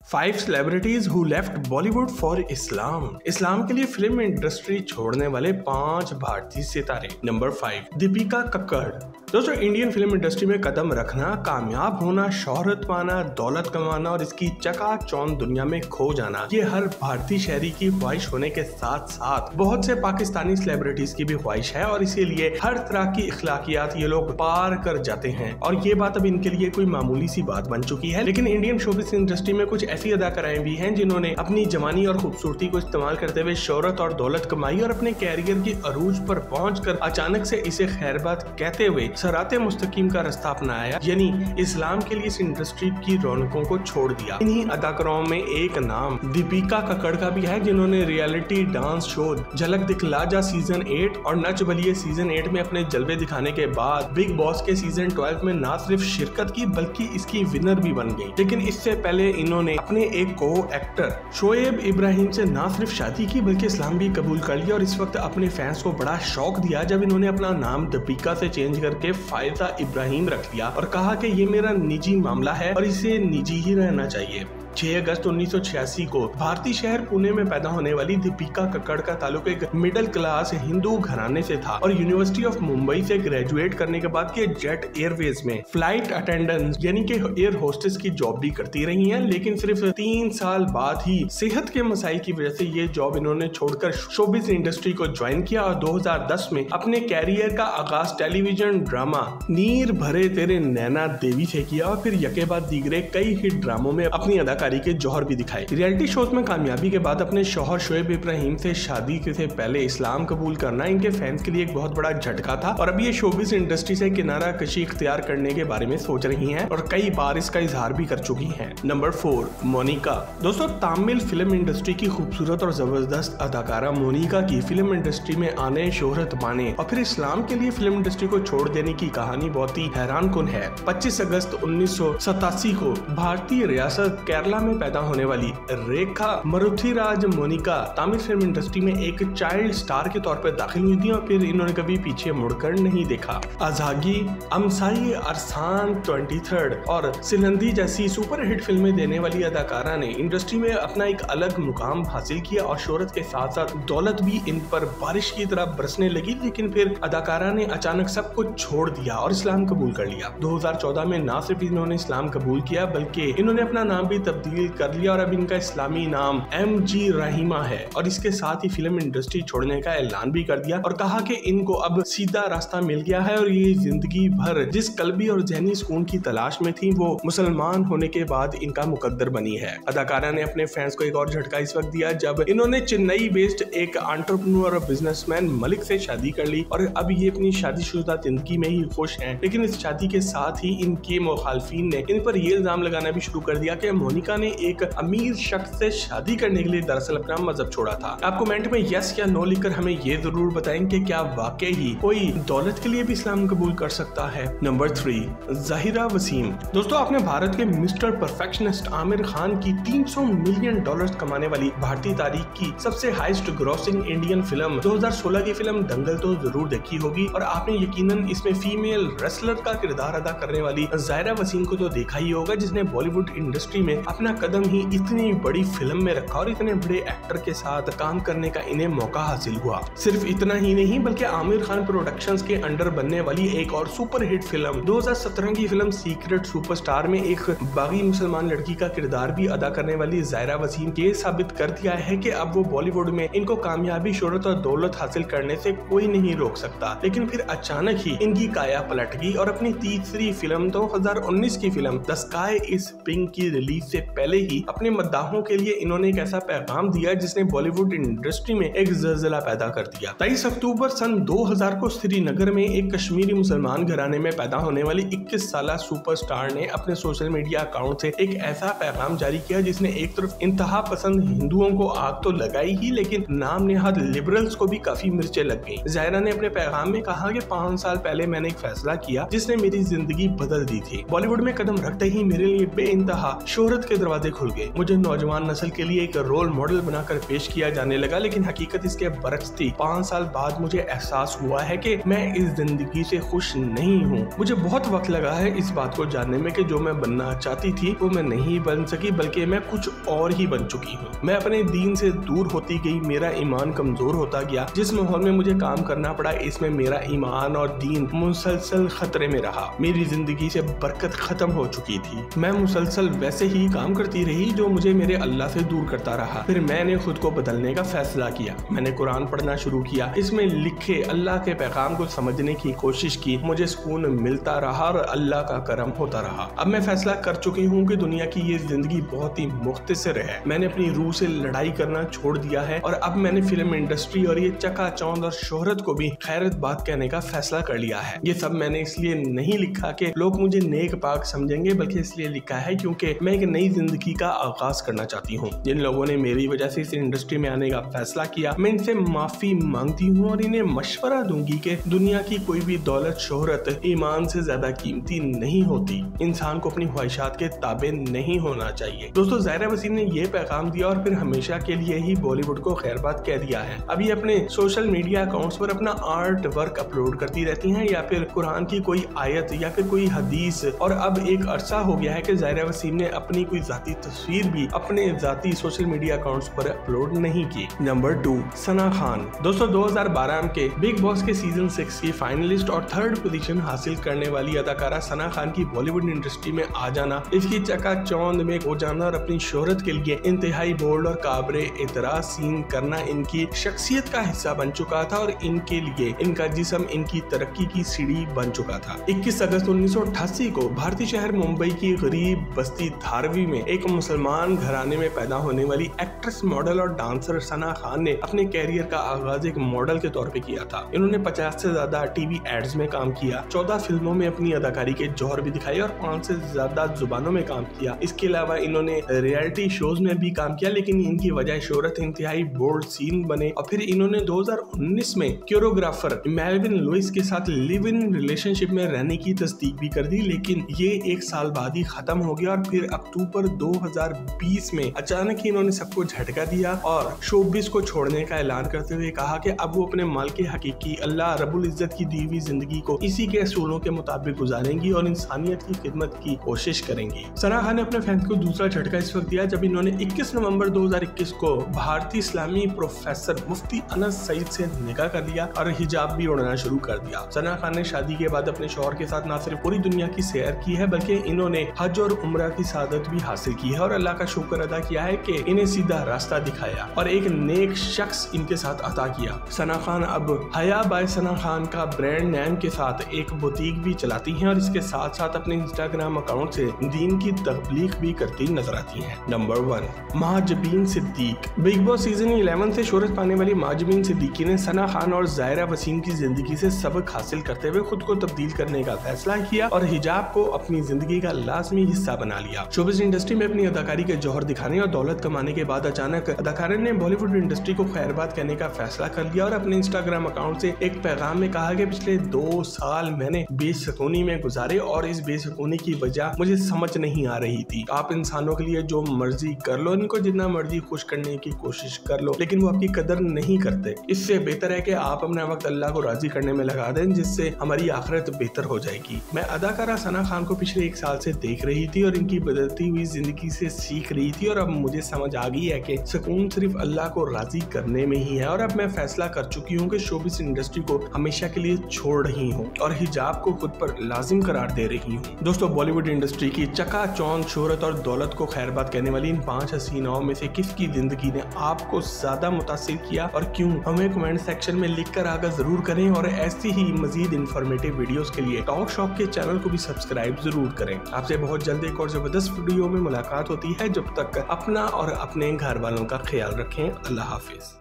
5 celebrities who left Bollywood for Islam. इस्लाम के लिए फिल्म इंडस्ट्री छोड़ने वाले 5 भारतीय सितारे। नंबर 5, दीपिका कक्कड़। दोस्तों, इंडियन फिल्म इंडस्ट्री में कदम रखना, कामयाब होना, शोहरत पाना, दौलत कमाना और इसकी चकाचौंध दुनिया में खो जाना, ये हर भारतीय शहरी की ख्वाहिश होने के साथ साथ बहुत से पाकिस्तानी सेलिब्रिटीज की भी ख्वाहिश है और इसीलिए हर तरह की इखलाकियात ये लोग पार कर जाते हैं और ये बात अब इनके लिए कोई मामूली सी बात बन चुकी है। लेकिन इंडियन शोबिस इंडस्ट्री में कुछ ऐसी अदाकाराएं भी हैं जिन्होंने अपनी जवानी और खूबसूरती को इस्तेमाल करते हुए शोहरत और दौलत कमाई और अपने कैरियर की अरूज पर पहुंचकर अचानक से इसे खैरबात कहते हुए सराते मुस्तकीम का रास्ता अपनाया, यानी इस्लाम के लिए इस इंडस्ट्री की रौनकों को छोड़ दिया। इन्हीं अदाकारों में एक नाम दीपिका कक्कड़ का भी है, जिन्होंने रियलिटी डांस शो झलक दिखला जा सीजन 8 और नच बलिए सीजन 8 में अपने जलवे दिखाने के बाद बिग बॉस के सीजन 12 में न सिर्फ शिरकत की बल्कि इसकी विनर भी बन गई। लेकिन इससे पहले इन्होंने अपने एक को एक्टर शोएब इब्राहिम से न सिर्फ शादी की बल्कि इस्लाम भी कबूल कर लिया और इस वक्त अपने फैंस को बड़ा शौक दिया जब इन्होंने अपना नाम दीपिका से चेंज करके फायदा इब्राहिम रख लिया और कहा कि ये मेरा निजी मामला है और इसे निजी ही रहना चाहिए। 6 अगस्त 1986 को भारतीय शहर पुणे में पैदा होने वाली दीपिका कक्कड़ का ताल्लुक एक मिडिल क्लास हिंदू घराने से था और यूनिवर्सिटी ऑफ मुंबई से ग्रेजुएट करने के बाद के जेट एयरवेज में फ्लाइट अटेंडेंस यानी कि एयर होस्टेस की जॉब भी करती रही हैं। लेकिन सिर्फ 3 साल बाद ही सेहत के मसाइल की वजह से ये जॉब इन्होंने छोड़कर शोबिस इंडस्ट्री को ज्वाइन किया और 2010 में अपने कैरियर का आगाज टेलीविजन ड्रामा नीर भरे तेरे नैना देवी से किया और फिर यके बाद दीगरे कई हिट ड्रामों में अपनी अदाकारी के जौहर भी दिखाए। रियलिटी शोज में कामयाबी के बाद अपने शौहर शोएब इब्राहिम से शादी से पहले इस्लाम कबूल करना इनके फैंस के लिए एक बहुत बड़ा झटका था और अब ये शोबिस इंडस्ट्री से किनारा कशी इख्तियार करने के बारे में सोच रही हैं और कई बार इसका इजहार भी कर चुकी हैं। नंबर 4, मोनिका। दोस्तों, तमिल फिल्म इंडस्ट्री की खूबसूरत और जबरदस्त अदाकारा मोनिका की फिल्म इंडस्ट्री में आने, शोहरत पाने और फिर इस्लाम के लिए फिल्म इंडस्ट्री को छोड़ देने की कहानी बहुत ही हैरान कुन है। 25 अगस्त 1987 को भारतीय रियासत केरला में पैदा होने वाली रेखा मरुथिराज मोनिका तमिल फिल्म इंडस्ट्री में एक चाइल्ड स्टार के तौर पर दाखिल हुई थी और फिर इन्होंने कभी पीछे मुड़कर नहीं देखा। अजागी, अमसाई, अरसान 23 और सिलंदी जैसी सुपरहिट फिल्में देने वाली अदाकारा ने इंडस्ट्री में अपना एक अलग मुकाम हासिल किया और शोहरत के साथ साथ दौलत भी इन पर बारिश की तरह बरसने लगी। लेकिन फिर अदाकारा ने अचानक सब कुछ छोड़ दिया और इस्लाम कबूल कर लिया। 2014 में न सिर्फ इन्होंने इस्लाम कबूल किया बल्कि इन्होंने अपना नाम भी तब्दील कर लिया और अब इनका इस्लामी नाम MG रहीमा है और इसके साथ ही फिल्म इंडस्ट्री छोड़ने का ऐलान भी कर दिया और कहा कि इनको अब सीधा रास्ता मिल गया है और ये जिंदगी भर जिस कल्बी और जहनी सुकून की तलाश में थी वो मुसलमान होने के बाद इनका मुकद्दर बनी है। अदाकारा ने अपने फैंस को एक और झटका इस वक्त दिया जब इन्होंने चेन्नई बेस्ड एक एंटरप्रेन्योर और बिजनेसमैन मलिक से शादी कर ली और अब ये अपनी शादीशुदा जिंदगी में ही खुश हैं। लेकिन इस शादी के साथ ही इनके मुखालफिन ने इन पर ये इल्जाम लगाना भी शुरू कर दिया कि मोनिका ने एक अमीर शख्स से शादी करने के लिए दरअसल अपना मजहब छोड़ा था। आप कमेंट में यस या नो लिखकर हमें ये जरूर बताएं कि क्या वाकई ही कोई दौलत के लिए भी इस्लाम कबूल कर सकता है। नंबर 3, ज़ाहिरा वसीम। दोस्तों, आपने भारत के मिस्टर परफेक्शनिस्ट आमिर खान की $300 मिलियन कमाने वाली भारतीय तारीख की सबसे हाईएस्ट ग्रॉसिंग इंडियन फिल्म 2016 की फिल्म दंगल तो जरूर देखी होगी और आपने यकीनन इसमें फीमेल रेसलर का किरदार अदा करने वाली ज़ाहिरा वसीम को तो देखा ही होगा, जिसने बॉलीवुड इंडस्ट्री में अपना कदम ही इतनी बड़ी फिल्म में रखा और इतने बड़े एक्टर के साथ काम करने का इन्हें मौका हासिल हुआ। सिर्फ इतना ही नहीं बल्कि आमिर खान प्रोडक्शंस के अंडर बनने वाली एक और सुपरहिट फिल्म 2017 की फिल्म सीक्रेट सुपरस्टार में एक बागी मुसलमान लड़की का किरदार भी अदा करने वाली ज़ाहिरा वसीम ये साबित कर दिया है कि अब वो बॉलीवुड में इनको कामयाबी, शोहरत और दौलत हासिल करने से कोई नहीं रोक सकता। लेकिन फिर अचानक ही इनकी काया पलट गई और अपनी तीसरी फिल्म 2019 की film the sky is pink की रिलीज से पहले ही अपने मद्दाहों के लिए इन्होंने एक ऐसा पैगाम दिया जिसने बॉलीवुड इंडस्ट्री में एक ज़लज़ला पैदा कर दिया। 23 अक्टूबर सन 2000 को श्रीनगर में एक कश्मीरी मुसलमान घराने में पैदा होने वाली 21 साल सुपरस्टार ने अपने सोशल मीडिया अकाउंट से एक ऐसा पैगाम जारी किया जिसने एक तरफ इंतहा पसंद हिंदुओं को आग तो लगाई ही, लेकिन नाम नेहाद लिबरल्स को भी काफी मिर्चें लग गई। ज़ाहिरा ने अपने पैगाम में कहा कि 5 साल पहले मैंने एक फैसला किया जिसने मेरी जिंदगी बदल दी थी। बॉलीवुड में कदम रखते ही मेरे लिए बेइंतहा शोहरत के के दरवाजे खुल गए। मुझे नौजवान नस्ल के लिए एक रोल मॉडल बनाकर पेश किया जाने लगा, लेकिन हकीकत इसके बरक्स थी। 5 साल बाद मुझे एहसास हुआ है कि मैं इस जिंदगी से खुश नहीं हूँ। मुझे बहुत वक्त लगा है इस बात को जानने में कि जो मैं बनना चाहती थी वो मैं नहीं बन सकी, बल्कि मैं कुछ और ही बन चुकी हूँ। मैं अपने दीन से दूर होती गई, मेरा ईमान कमजोर होता गया। जिस माहौल में मुझे काम करना पड़ा, इसमें मेरा ईमान और दीन मुसलसल खतरे में रहा। मेरी जिंदगी से बरकत खत्म हो चुकी थी। मैं मुसलसल वैसे ही काम करती रही जो मुझे मेरे अल्लाह से दूर करता रहा। फिर मैंने खुद को बदलने का फैसला किया। मैंने कुरान पढ़ना शुरू किया, इसमें लिखे अल्लाह के पैगाम को समझने की कोशिश की। मुझे सुकून मिलता रहा और अल्लाह का करम होता रहा। अब मैं फैसला कर चुकी हूँ कि दुनिया की ये जिंदगी बहुत ही मुख्तसर है। मैंने अपनी रूह से लड़ाई करना छोड़ दिया है और अब मैंने फिल्म इंडस्ट्री और ये चकाचौंध और शोहरत को भी खैरत बात कहने का फैसला कर लिया है। ये सब मैंने इसलिए नहीं लिखा कि लोग मुझे नेक पाक समझेंगे, बल्कि इसलिए लिखा है क्योंकि मैं एक नई जिंदगी का आगाज करना चाहती हूँ। जिन लोगों ने मेरी वजह से इस इंडस्ट्री में आने का फैसला किया, मैं इनसे माफी मांगती हूँ और इन्हें मशवरा दूंगी कि दुनिया की कोई भी दौलत शोहरत ईमान से ज्यादा कीमती नहीं होती। इंसान को अपनी ख्वाहिशात के ताबे नहीं होना चाहिए। दोस्तों, ज़ाहिरा वसीम ने ये पैगाम दिया और फिर हमेशा के लिए ही बॉलीवुड को खैरबाद कह दिया है। अभी अपने सोशल मीडिया अकाउंट्स पर अपना आर्ट वर्क अपलोड करती रहती हैं, या फिर कुरान की कोई आयत या फिर कोई हदीस। और अब एक अरसा हो गया है कि ज़ाहिरा वसीम ने अपनी कोई जाती तस्वीर भी अपने जाती सोशल मीडिया अकाउंट्स पर अपलोड नहीं की। नंबर 2, सना खान। दोस्तों, 2012 के बिग बॉस के सीजन 6 की फाइनलिस्ट और 3rd पोजीशन हासिल करने वाली अदाकारा सना खान की बॉलीवुड इंडस्ट्री में आ जाना, इसकी चकाचौंध में हो जाना और अपनी शोहरत के लिए इंतहाई बोल्ड और काबिल एतराज सीन करना इनकी शख्सियत का हिस्सा बन चुका था और इनके लिए इनका जिस्म इनकी तरक्की की सीढ़ी बन चुका था। 21 अगस्त 1988 को भारतीय शहर मुंबई की गरीब बस्ती धारवी में एक मुसलमान घराने में पैदा होने वाली एक्ट्रेस, मॉडल और डांसर सना खान ने अपने कैरियर का आगाज एक मॉडल के तौर पे किया था। इन्होंने 50 से ज्यादा टीवी एड्स में काम किया, 14 फिल्मों में अपनी अदाकारी के जौहर भी दिखाई और 5 से ज्यादा जुबानों में काम किया। इसके अलावा इन्होंने रियलिटी शोज में भी काम किया, लेकिन इनकी वजह शोहरत इंतहाई बोल्ड सीन बने। और फिर इन्होंने 2019 में कोरियोग्राफर मेलविन लुइस के साथ लिव इन रिलेशनशिप में रहने की तस्दीक भी कर दी, लेकिन ये 1 साल बाद ही खत्म हो गया। और फिर अक्टूबर 2020 में अचानक ही इन्होंने सबको झटका दिया और शोबिस को छोड़ने का ऐलान करते हुए कहा कि अब वो अपने मालिक हकीकी अल्लाह रब्बुल इज्जत की दी हुई जिंदगी को इसी के असूलों के मुताबिक गुजारेंगी और इंसानियत की खिदमत की कोशिश करेंगी। सना खान ने अपने फैंस को दूसरा झटका इस वक्त दिया जब इन्होंने 21 नवंबर 2021 को भारतीय इस्लामी प्रोफेसर मुफ्ती अनस सईद से निकाह कर लिया और हिजाब भी उड़ना शुरू कर दिया। सना खान ने शादी के बाद अपने शौहर के साथ न सिर्फ पूरी दुनिया की सैर की है, बल्कि इन्होंने हज और उम्रा की सादत भी हासिल की है और अल्लाह का शुक्र अदा किया है कि इन्हें सीधा रास्ता दिखाया और एक नेक शख्स इनके साथ अता किया। सना खान अब हया बाय सना खान का ब्रांड नेम के साथ एक बुटीक भी चलाती हैं और इसके साथ साथ अपने इंस्टाग्राम अकाउंट से दीन की तबलीग भी करती नजर आती हैं। Number 1, Mahjabeen Siddique. Bigg Boss season 11 से शोहरत पाने वाली महाजबीन सिद्दीकी ने सना खान और ज़ाहिरा वसीम की जिंदगी से सबक हासिल करते हुए खुद को तब्दील करने का फैसला किया और हिजाब को अपनी जिंदगी का लाजमी हिस्सा बना लिया। शोबिस इंडस्ट्री में अपनी अदाकारी के जौहर दिखाने और दौलत कमाने के बाद अचानक अदाकारा ने बॉलीवुड इंडस्ट्री को खैरबाद कहने का फैसला कर लिया और अपने इंस्टाग्राम अकाउंट से एक पैगाम में कहा कि पिछले 2 साल मैंने बेसुकूनी में गुजारे और इस बेसुकूनी की वजह मुझे समझ नहीं आ रही थी। आप इंसानों के लिए जो मर्जी कर लो, इनको जितना मर्जी खुश करने की कोशिश कर लो, लेकिन वो आपकी कदर नहीं करते। इससे बेहतर है कि आप अपना वक्त अल्लाह को राजी करने में लगा दें, जिससे हमारी आखिरत बेहतर हो जाएगी। मैं अदाकारा सना खान को पिछले 1 साल से देख रही थी और इनकी बदलती हुई जिंदगी से सीख रही थी और अब मुझे समझ आ गई है कि सुकून सिर्फ अल्लाह को राजी करने में ही है। और अब मैं फैसला कर चुकी हूँ कि शोबिस इंडस्ट्री को हमेशा के लिए छोड़ रही हूँ और हिजाब को खुद पर लाजिम करार दे रही हूँ। दोस्तों, बॉलीवुड इंडस्ट्री की चकाचौंध शोहरत और दौलत को खैरबाद कहने वाली इन 5 हसीनाओं में से किसकी जिंदगी ने आपको ज्यादा मुतासिर किया और क्यों, हमें कमेंट सेक्शन में लिख कर आगाह जरूर करें। और ऐसी ही मजीद इन्फॉर्मेटिव वीडियोस के लिए टॉक शॉप के चैनल को भी सब्सक्राइब जरूर करें। आपसे बहुत जल्द एक और जबरदस्त वीडियो में मुलाकात होती है। जब तक अपना और अपने घर वालों का ख्याल रखें। अल्लाह हाफिज।